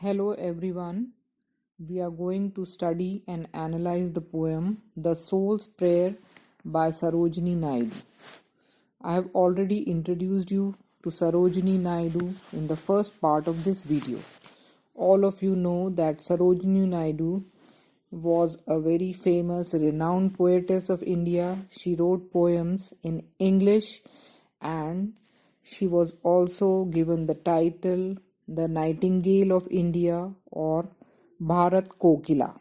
Hello everyone. We are going to study and analyze the poem The Soul's Prayer by Sarojini Naidu. I have already introduced you to Sarojini Naidu in the first part of this video. All of you know that Sarojini Naidu was a very famous, renowned poetess of India. She wrote poems in English and she was also given the title the Nightingale of India or Bharat Kokila.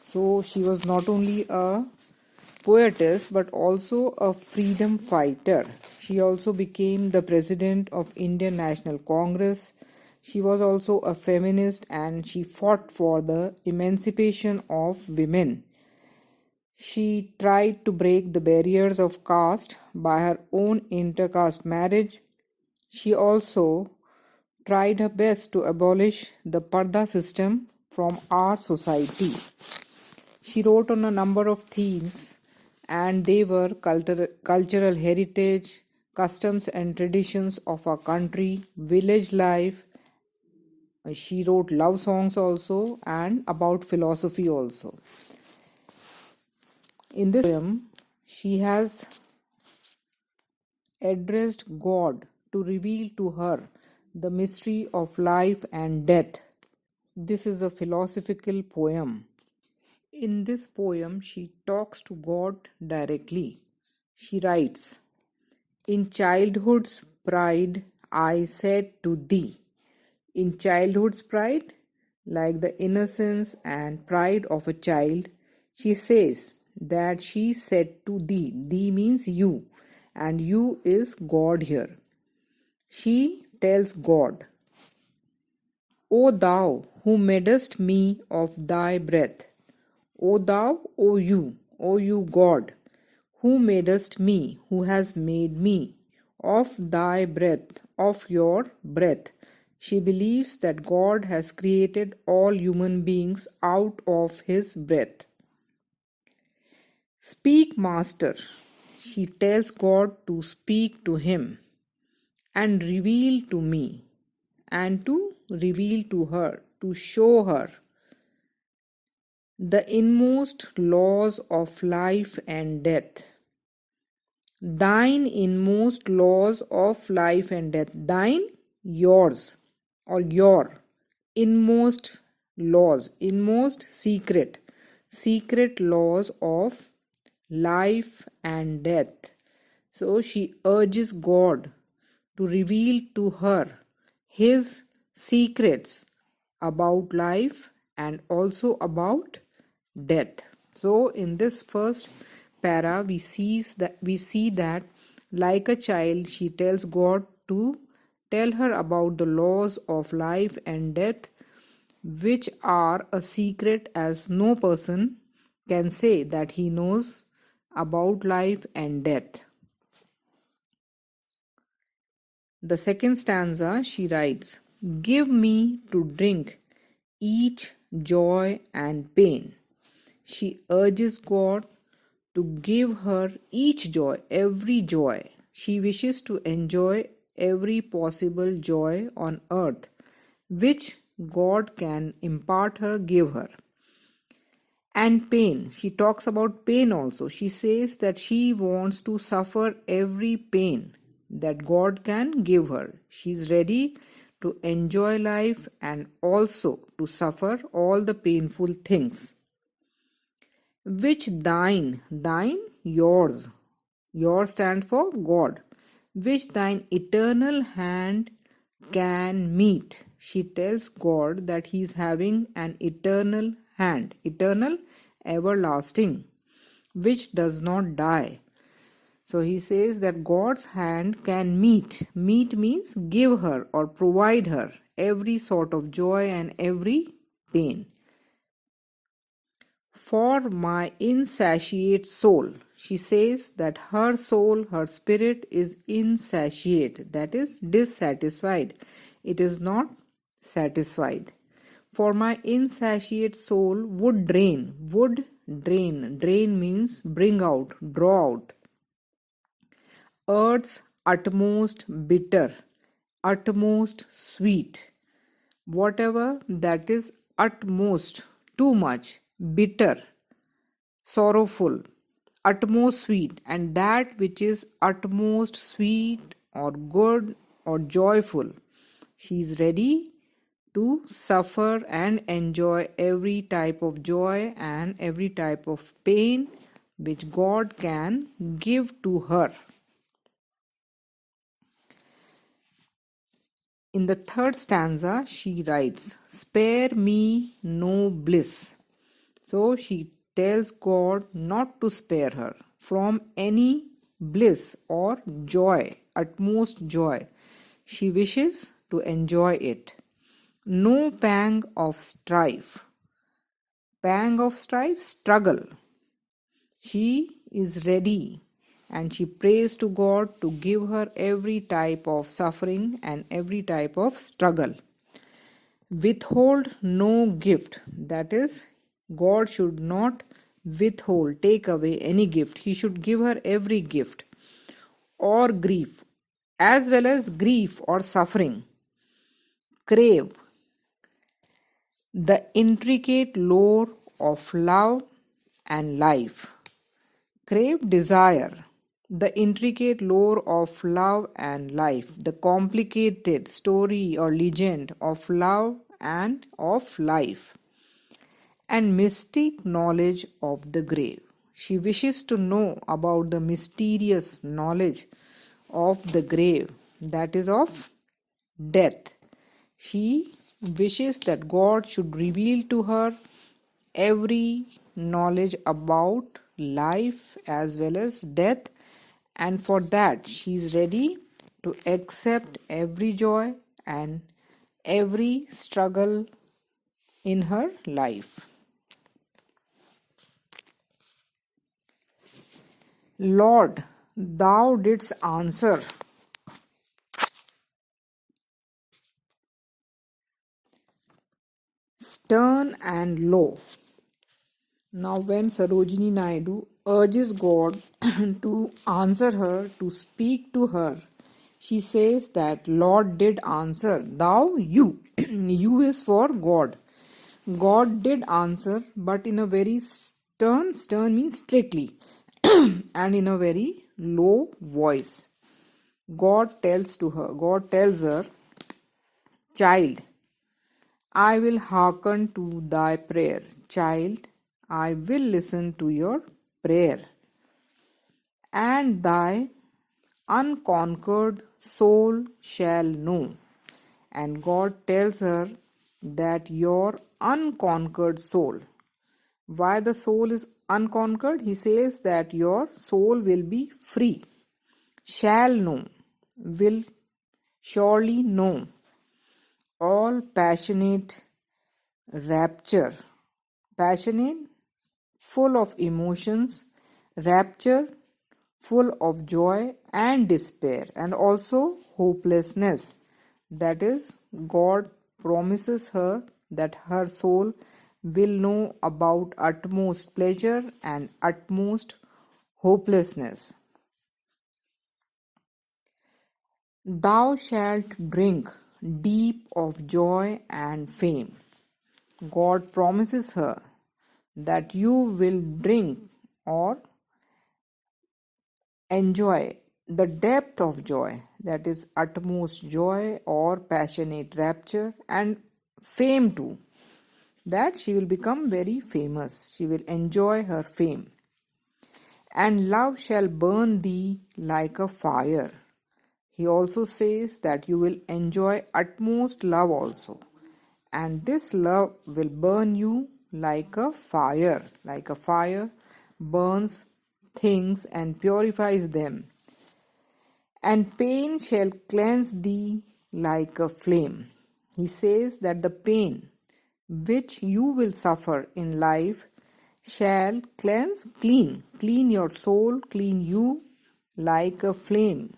So she was not only a poetess but also a freedom fighter. She also became the president of Indian National Congress. She was also a feminist and she fought for the emancipation of women. She tried to break the barriers of caste by her own intercaste marriage. She also tried her best to abolish the Parda system from our society. She wrote on a number of themes, and they were cultural heritage, customs and traditions of our country, village life. She wrote love songs also and about philosophy also. In this poem, she has addressed God to reveal to her the mystery of life and death. This is a philosophical poem. In this poem, she talks to God directly. She writes, "In childhood's pride, I said to thee." In childhood's pride, like the innocence and pride of a child, she says that she said to thee. Thee means you, and you is God here. She tells God, "O thou who madest me of thy breath, O thou, O you God, who madest me, who has made me, of thy breath, of your breath." She believes that God has created all human beings out of his breath. "Speak, Master." She tells God to speak to him and reveal to me, and to reveal to her, to show her the inmost laws of life and death. Thine inmost laws of life and death. Thine, yours, or your inmost laws, inmost secret laws of life and death. So she urges God to reveal to her his secrets about life and also about death. So in this first para we see that like a child she tells God to tell her about the laws of life and death, which are a secret, as no person can say that he knows about life and death. The second stanza she writes, "Give me to drink each joy and pain." She urges God to give her each joy, every joy. She wishes to enjoy every possible joy on earth, which God can impart her, give her. And pain. She talks about pain also. She says that she wants to suffer every pain that God can give her. She's ready to enjoy life and also to suffer all the painful things. Which thine, yours. Yours stand for God. Which thine eternal hand can meet. She tells God that he is having an eternal hand, eternal, everlasting, which does not die. So he says that God's hand can meet. Meet means give her or provide her every sort of joy and every pain. For my insatiate soul. She says that her soul, her spirit is insatiate, that is dissatisfied. It is not satisfied. For my insatiate soul would drain. Drain means bring out, draw out. Earth's utmost bitter, utmost sweet. whatever that is utmost, too much, bitter, sorrowful, utmost sweet, and that which is utmost sweet or good or joyful. She is ready to suffer and enjoy every type of joy and every type of pain which God can give to her. In the third stanza, she writes, "Spare me no bliss." So she tells God not to spare her from any bliss or joy, utmost joy. She wishes to enjoy it. No pang of strife. Pang of strife, struggle. She is ready and she prays to God to give her every type of suffering and every type of struggle. Withhold no gift. That is, God should not withhold, take away any gift. He should give her every gift or grief, as well as grief or suffering. Crave the intricate lore of love and life. Crave, desire the intricate lore of love and life, the complicated story or legend of love and of life, and mystic knowledge of the grave. She wishes to know about the mysterious knowledge of the grave, that is of death. She wishes that God should reveal to her every knowledge about life as well as death, and for that she is ready to accept every joy and every struggle in her life. Lord, thou didst answer. Stern and low. Now, when Sarojini Naidu urges God to answer her, to speak to her, she says that Lord did answer, thou, you. You is for God. God did answer, but in a very stern means strictly, and in a very low voice. God tells her, child, I will hearken to thy prayer. Child, I will listen to your prayer. And thy unconquered soul shall know. And God tells her that your unconquered soul. Why the soul is unconquered? He says that your soul will be free. Shall know, will surely know. All passionate rapture. Passionate, full of emotions, rapture, full of joy and despair, and also hopelessness. That is, God promises her that her soul will know about utmost pleasure and utmost hopelessness. Thou shalt drink deep of joy and fame. God promises her that you will drink or enjoy the depth of joy, that is utmost joy or passionate rapture, and fame too, that she will become very famous. She will enjoy her fame. And love shall burn thee like a fire. He also says that you will enjoy utmost love also. And this love will burn you like a fire. Like a fire burns things and purifies them. And pain shall cleanse thee like a flame. He says that the pain which you will suffer in life shall clean your soul, clean you like a flame,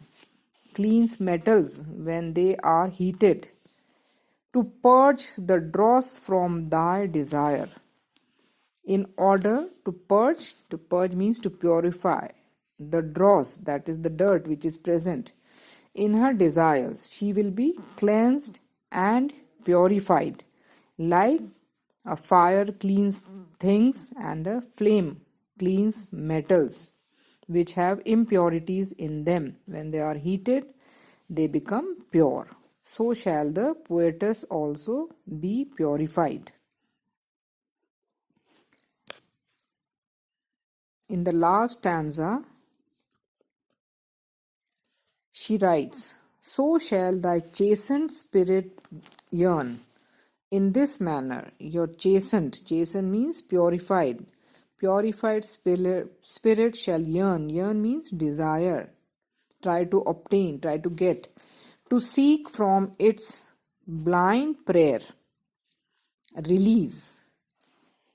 cleans metals when they are heated, to purge the dross from thy desire. In order to purge means to purify the dross, that is the dirt which is present in her desires. She will be cleansed and purified, like a fire cleans things and a flame cleans metals which have impurities in them. When they are heated, they become pure. So shall the poetess also be purified. In the last stanza, she writes, "So shall thy chastened spirit yearn. In this manner, your chastened means purified. Purified spirit shall yearn. Yearn means desire. Try to obtain, try to get. To seek from its blind prayer. Release."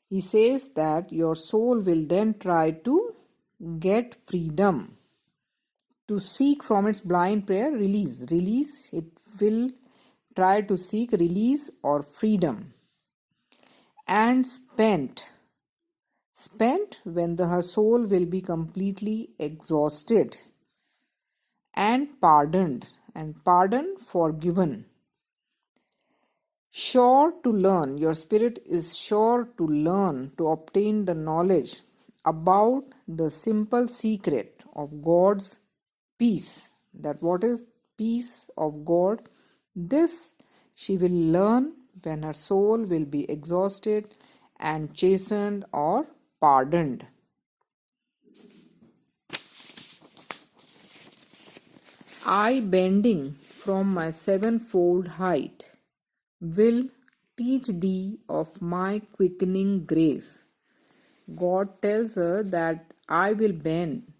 He says that your soul will then try to get freedom. To seek from its blind prayer, release. It will try to seek release or freedom. And spent when her soul will be completely exhausted. And pardoned, forgiven. Sure to learn, your spirit is sure to learn, to obtain the knowledge about the simple secret of God's peace. That what is peace of God? This she will learn when her soul will be exhausted and chastened or pardoned. I, bending from my sevenfold height, will teach thee of my quickening grace. God tells her that I will bend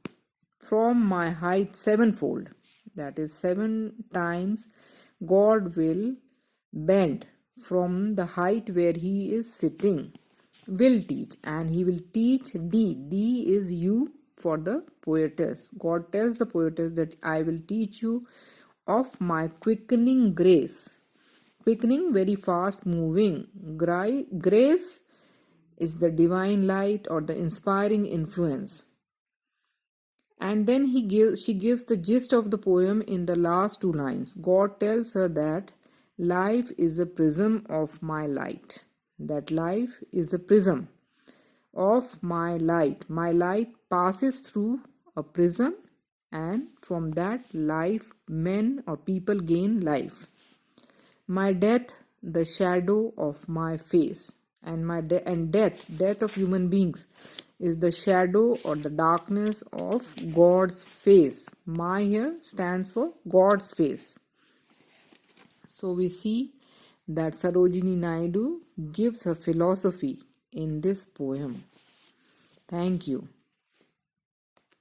from my height sevenfold. That is 7 times God will bend from the height where he is sitting. Will teach, and he will teach thee. Thee is you for the poetess. God tells the poetess that I will teach you of my quickening grace. Quickening, very fast moving. Grace is the divine light or the inspiring influence. And then she gives the gist of the poem in the last 2 lines. God tells her that life is a prism of my light. That life is a prism of my light. My light passes through a prism, and from that life, men or people gain life. My death, the shadow of my face, and death of human beings is the shadow or the darkness of God's face. My here stands for God's face. So we see that Sarojini Naidu gives her philosophy in this poem. Thank you.